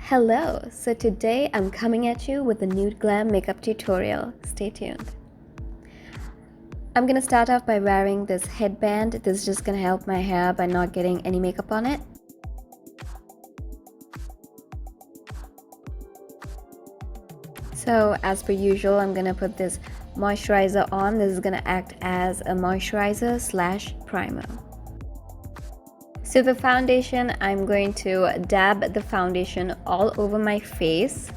Hello, so today I'm coming at you with a nude glam makeup tutorial. Stay tuned. I'm gonna start off by wearing this headband. This is just gonna help my hair by not getting any makeup on it. So as per usual, I'm gonna put this moisturizer on. This is gonna act as a moisturizer slash primer. So the foundation, I'm going to dab the foundation all over my face,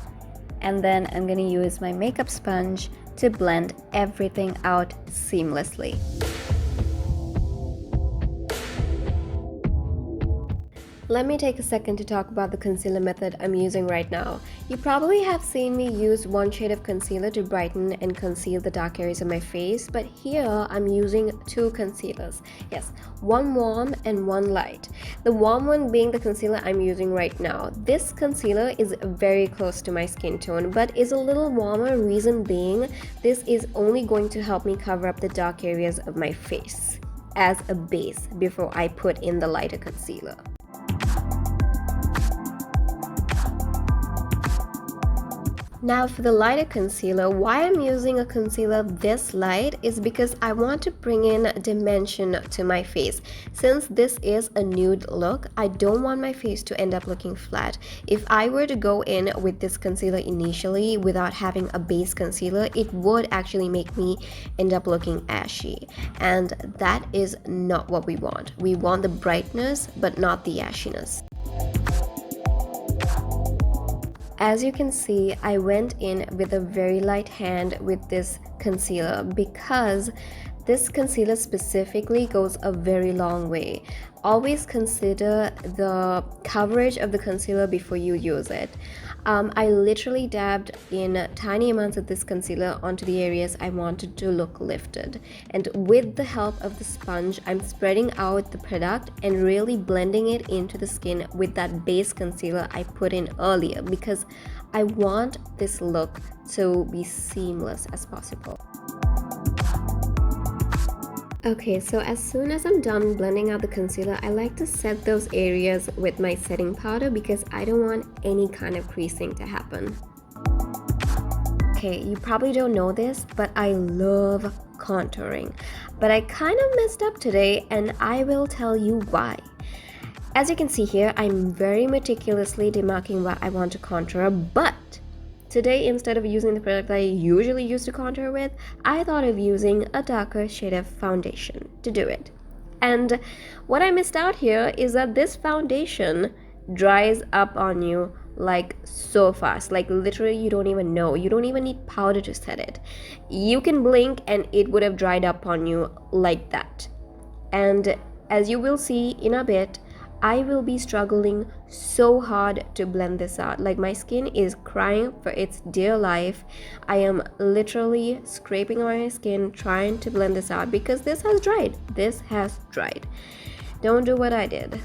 and then I'm going to use my makeup sponge to blend everything out seamlessly. Let me take a second to talk about the concealer method I'm using right now. You probably have seen me use one shade of concealer to brighten and conceal the dark areas of my face, but here I'm using two concealers. Yes, one warm and one light. The warm one being the concealer I'm using right now. This concealer is very close to my skin tone, but is a little warmer. Reason being, this is only going to help me cover up the dark areas of my face as a base before I put in the lighter concealer. Now for the lighter concealer, why I'm using a concealer this light is because I want to bring in dimension to my face. Since this is a nude look, I don't want my face to end up looking flat. If I were to go in with this concealer initially without having a base concealer, it would actually make me end up looking ashy. And that is not what we want. We want the brightness, but not the ashiness. As you can see, I went in with a very light hand with this concealer because this concealer specifically goes a very long way. Always consider the coverage of the concealer before you use it. I literally dabbed in tiny amounts of this concealer onto the areas I wanted to look lifted. And with the help of the sponge, I'm spreading out the product and really blending it into the skin with that base concealer I put in earlier because I want this look to be seamless as possible. Okay, so as soon as I'm done blending out the concealer, I like to set those areas with my setting powder because I don't want any kind of creasing to happen. Okay, you probably don't know this, but I love contouring. But I kind of messed up today and I will tell you why. As you can see here, I'm very meticulously demarking what I want to contour, but today, instead of using the product I usually use to contour with, I thought of using a darker shade of foundation to do it. And what I missed out here is that this foundation dries up on you like so fast. Like literally you don't even know. You don't even need powder to set it. You can blink and it would have dried up on you like that. And as you will see in a bit, I will be struggling so hard to blend this out. Like my skin is crying for its dear life. I am literally scraping on my skin trying to blend this out because this has dried. This has dried. Don't do what I did.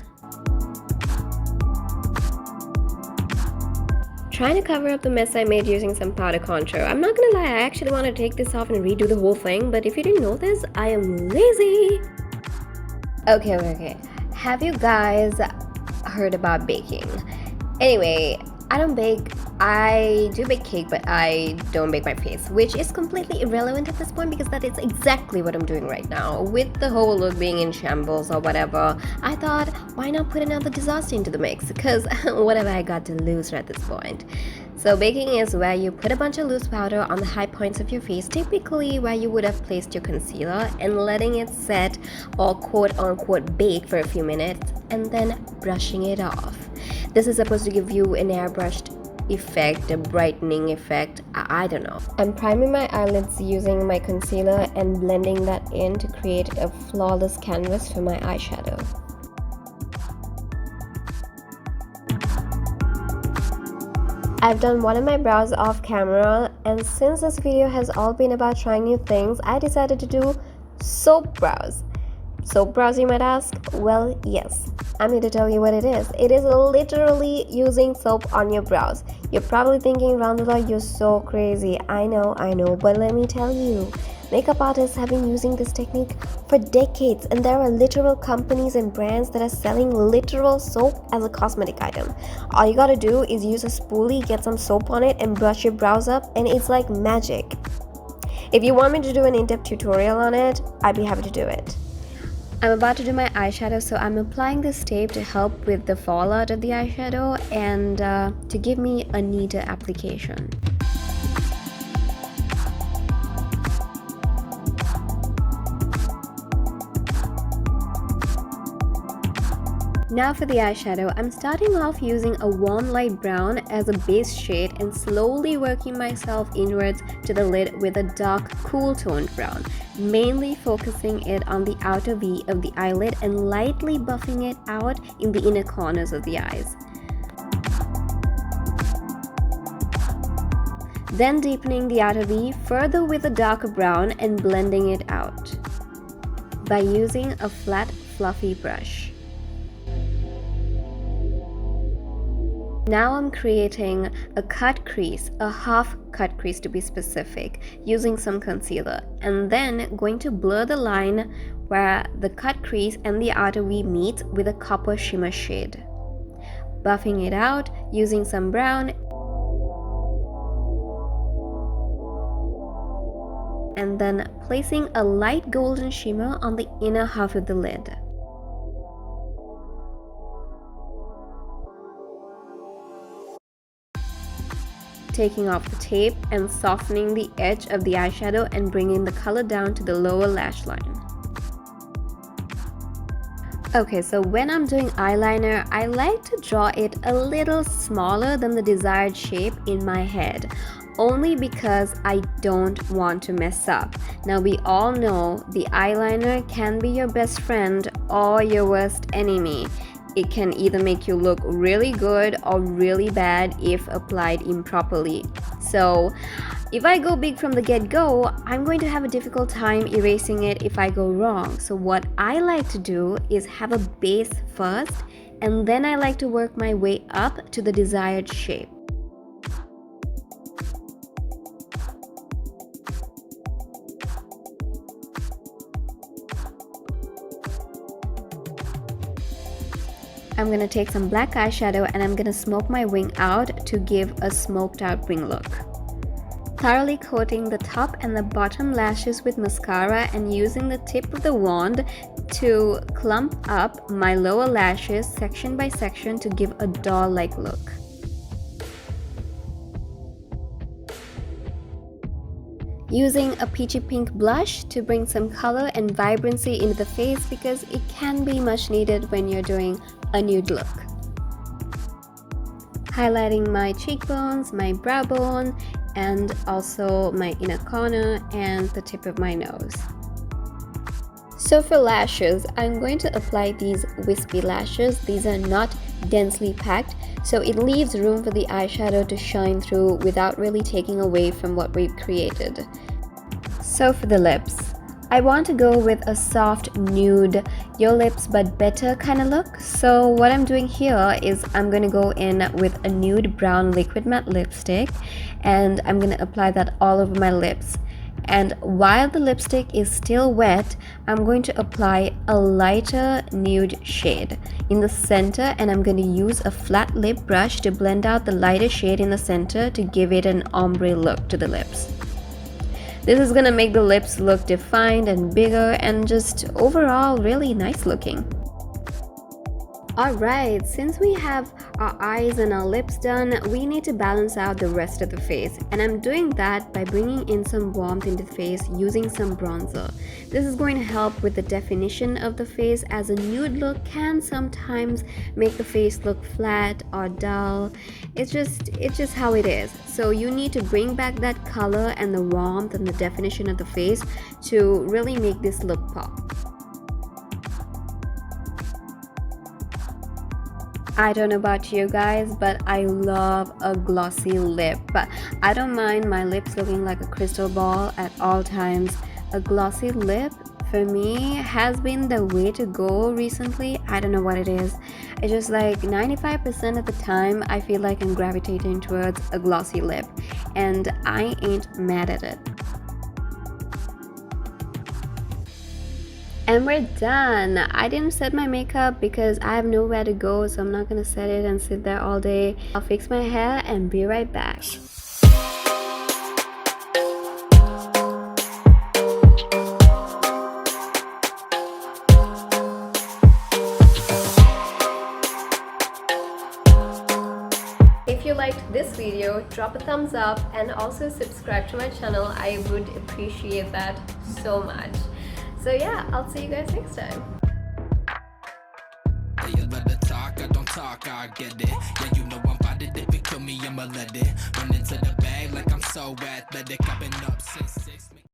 Trying to cover up the mess I made using some powder contour. I'm not gonna lie, I actually want to take this off and redo the whole thing, but if you didn't know this, I am lazy. Okay. Have you guys heard about baking? Anyway, I don't bake. I do bake cake, but I don't bake my face, which is completely irrelevant at this point because that is exactly what I'm doing right now. With the whole look being in shambles or whatever, I thought, why not put another disaster into the mix? Because what have I got to lose at this point? So baking is where you put a bunch of loose powder on the high points of your face, typically where you would have placed your concealer, and letting it set or quote-unquote bake for a few minutes and then brushing it off. This is supposed to give you an airbrushed effect, a brightening effect, I don't know. I'm priming my eyelids using my concealer and blending that in to create a flawless canvas for my eyeshadow. I've done one of my brows off camera, and since this video has all been about trying new things, I decided to do soap brows. Soap brows, you might ask? Well, yes. I'm here to tell you what it is. It is literally using soap on your brows. You're probably thinking, Randulaa, you're so crazy. I know, but let me tell you. Makeup artists have been using this technique for decades, and there are literal companies and brands that are selling literal soap as a cosmetic item. All you gotta do is use a spoolie, get some soap on it, and brush your brows up, and it's like magic. If you want me to do an in-depth tutorial on it, I'd be happy to do it. I'm about to do my eyeshadow, so I'm applying this tape to help with the fallout of the eyeshadow and to give me a neater application. Now for the eyeshadow, I'm starting off using a warm light brown as a base shade and slowly working myself inwards to the lid with a dark cool toned brown, mainly focusing it on the outer V of the eyelid and lightly buffing it out in the inner corners of the eyes. Then deepening the outer V further with a darker brown and blending it out by using a flat fluffy brush. Now I'm creating a cut crease, a half cut crease to be specific, using some concealer, and then going to blur the line where the cut crease and the outer V meet with a copper shimmer shade. Buffing it out using some brown and then placing a light golden shimmer on the inner half of the lid. Taking off the tape and softening the edge of the eyeshadow and bringing the color down to the lower lash line. Okay, so when I'm doing eyeliner, I like to draw it a little smaller than the desired shape in my head, only because I don't want to mess up. Now we all know the eyeliner can be your best friend or your worst enemy. It can either make you look really good or really bad if applied improperly. So if I go big from the get-go, I'm going to have a difficult time erasing it if I go wrong. So what I like to do is have a base first, and then I like to work my way up to the desired shape. I'm going to take some black eyeshadow and I'm going to smoke my wing out to give a smoked out wing look. Thoroughly coating the top and the bottom lashes with mascara and using the tip of the wand to clump up my lower lashes section by section to give a doll-like look. Using a peachy pink blush to bring some color and vibrancy into the face because it can be much needed when you're doing a nude look. Highlighting my cheekbones, my brow bone, and also my inner corner and the tip of my nose. So for lashes, I'm going to apply these wispy lashes. These are not densely packed, so it leaves room for the eyeshadow to shine through without really taking away from what we've created. So for the lips, I want to go with a soft nude, your lips but better kind of look. So what I'm doing here is I'm going to go in with a nude brown liquid matte lipstick and I'm going to apply that all over my lips. And while the lipstick is still wet, I'm going to apply a lighter nude shade in the center, and I'm going to use a flat lip brush to blend out the lighter shade in the center to give it an ombre look to the lips. This is going to make the lips look defined and bigger and just overall really nice looking. Alright, since we have our eyes and our lips done, we need to balance out the rest of the face, and I'm doing that by bringing in some warmth into the face using some bronzer. This is going to help with the definition of the face, as a nude look can sometimes make the face look flat or dull. It's just how it is. So you need to bring back that color and the warmth and the definition of the face to really make this look pop. I don't know about you guys, but I love a glossy lip. But I don't mind my lips looking like a crystal ball at all times. A glossy lip for me has been the way to go recently. I don't know what it is. It's just like 95% of the time I feel like I'm gravitating towards a glossy lip, and I ain't mad at it. And we're done. I didn't set my makeup because I have nowhere to go, so I'm not gonna set it and sit there all day. I'll fix my hair and be right back. If you liked this video, drop a thumbs up and also subscribe to my channel. I would appreciate that so much. So yeah, I'll see you guys next time. You better talk, I don't talk, I get it. Yeah, you know I'm about it. If it kill me, I'ma let it. Run into the bag like I'm so athletic. I've been up since 6.